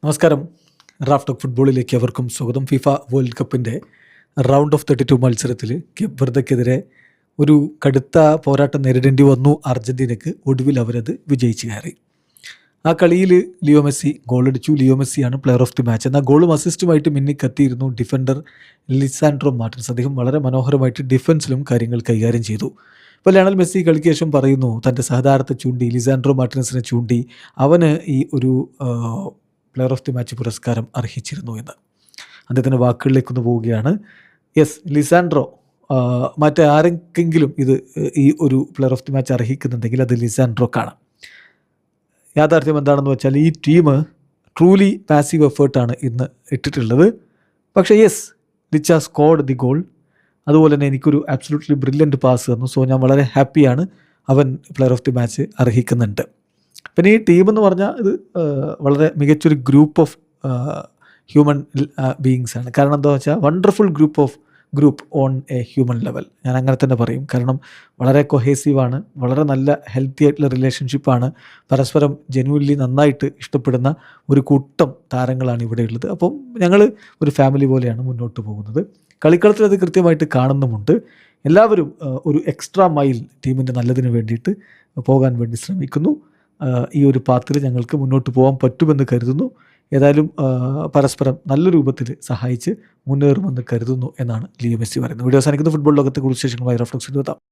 നമസ്കാരം. Raf talk ഫുട്ബോളിലേക്ക് അവർക്കും സ്വാഗതം. ഫിഫ വേൾഡ് കപ്പിൻ്റെ റൗണ്ട് ഓഫ് 32 മത്സരത്തിൽ കേപ്പ് വെർദക്കെതിരെ ഒരു കടുത്ത പോരാട്ടം നേരിടേണ്ടി വന്നു അർജൻറ്റീനയ്ക്ക്. ഒടുവിൽ അവരത് വിജയിച്ച് കയറി. ആ കളിയിൽ ലിയോ മെസ്സി ഗോളടിച്ചു. ലിയോ മെസ്സിയാണ് പ്ലെയർ ഓഫ് ദി മാച്ച്. എന്നാൽ ഗോളും അസിസ്റ്റുമായിട്ട് മിന്നിക്കത്തിയിരുന്നു ഡിഫൻഡർ ലിസാൻഡ്രോ മാർട്ടിൻസ്. അദ്ദേഹം വളരെ മനോഹരമായിട്ട് ഡിഫൻസിലും കാര്യങ്ങൾ കൈകാര്യം ചെയ്തു. ഇപ്പോൾ ലയണൽ മെസ്സി കളിക്ക് ശേഷം പറയുന്നു, തൻ്റെ സഹതാരത്തെ ചൂണ്ടി, ലിസാൻഡ്രോ മാർട്ടിനസിനെ ചൂണ്ടി, അവന് ഈ ഒരു പ്ലെയർ ഓഫ് ദി മാച്ച് പുരസ്കാരം അർഹിച്ചിരുന്നു എന്ന്. അദ്ദേഹത്തിൻ്റെ വാക്കുകളിലേക്കൊന്ന് പോവുകയാണ്. യെസ്, ലിസാൻഡ്രോ മറ്റേ ആരെങ്കിലും ഈ ഒരു പ്ലെയർ ഓഫ് ദി മാച്ച് അർഹിക്കുന്നുണ്ടെങ്കിൽ അത് ലിസാൻഡ്രോക്കാണ്. യാഥാർത്ഥ്യം എന്താണെന്ന് വെച്ചാൽ ഈ ടീം ട്രൂലി പാസീവ് എഫേർട്ടാണ് ഇന്ന് ഇട്ടിട്ടുള്ളത്. പക്ഷേ യെസ്, ലിച്ച സ്കോർഡ് ദി ഗോൾ. അതുപോലെ തന്നെ എനിക്കൊരു ആബ്സല്യൂട്ട്ലി ബ്രില്യൻറ്റ് പാസ് തന്നു. സോ ഞാൻ വളരെ ഹാപ്പിയാണ്. അവൻ പ്ലെയർ ഓഫ് ദി മാച്ച് അർഹിക്കുന്നുണ്ട്. പിന്നെ ഈ ടീം എന്ന് പറഞ്ഞാൽ ഇത് വളരെ മികച്ചൊരു ഗ്രൂപ്പ് ഓഫ് ഹ്യൂമൻ ബീയിങ്സ് ആണ്. കാരണം എന്താണെന്ന് വെച്ചാൽ wonderful group on A human level. ഞാൻ അങ്ങനെ തന്നെ പറയും. കാരണം വളരെ കൊഹേസീവാണ്, വളരെ നല്ല ഹെൽത്തി ആയിട്ടുള്ള റിലേഷൻഷിപ്പാണ്, പരസ്പരം ജെന്യുവൻലി നന്നായിട്ട് ഇഷ്ടപ്പെടുന്ന ഒരു കൂട്ടം താരങ്ങളാണ് ഇവിടെയുള്ളത്. അപ്പം ഞങ്ങൾ ഒരു ഫാമിലി പോലെയാണ് മുന്നോട്ട് പോകുന്നത്. കളിക്കളത്തിൽ അത് കൃത്യമായിട്ട് കാണുന്നുമുണ്ട്. എല്ലാവരും ഒരു എക്സ്ട്രാ മൈൽ ടീമിൻ്റെ നല്ലതിന് വേണ്ടിയിട്ട് പോകാൻ വേണ്ടി ശ്രമിക്കുന്നു. ഈ ഒരു പാത്തിൽ ഞങ്ങൾക്ക് മുന്നോട്ട് പോകാൻ പറ്റുമെന്ന് കരുതുന്നു. ഏതായാലും പരസ്പരം നല്ല രൂപത്തിൽ സഹായിച്ച് മുന്നേറുമെന്ന് കരുതുന്നു എന്നാണ് ലിയോ മെസ്സി പറയുന്നത്. വീഡിയോ അവസാനിക്കുന്ന ഫുട്ബോൾ ലോകത്തെ കുറിച്ച് വിശേഷങ്ങളുമായി റഫ്ലക്സ് എത്താം.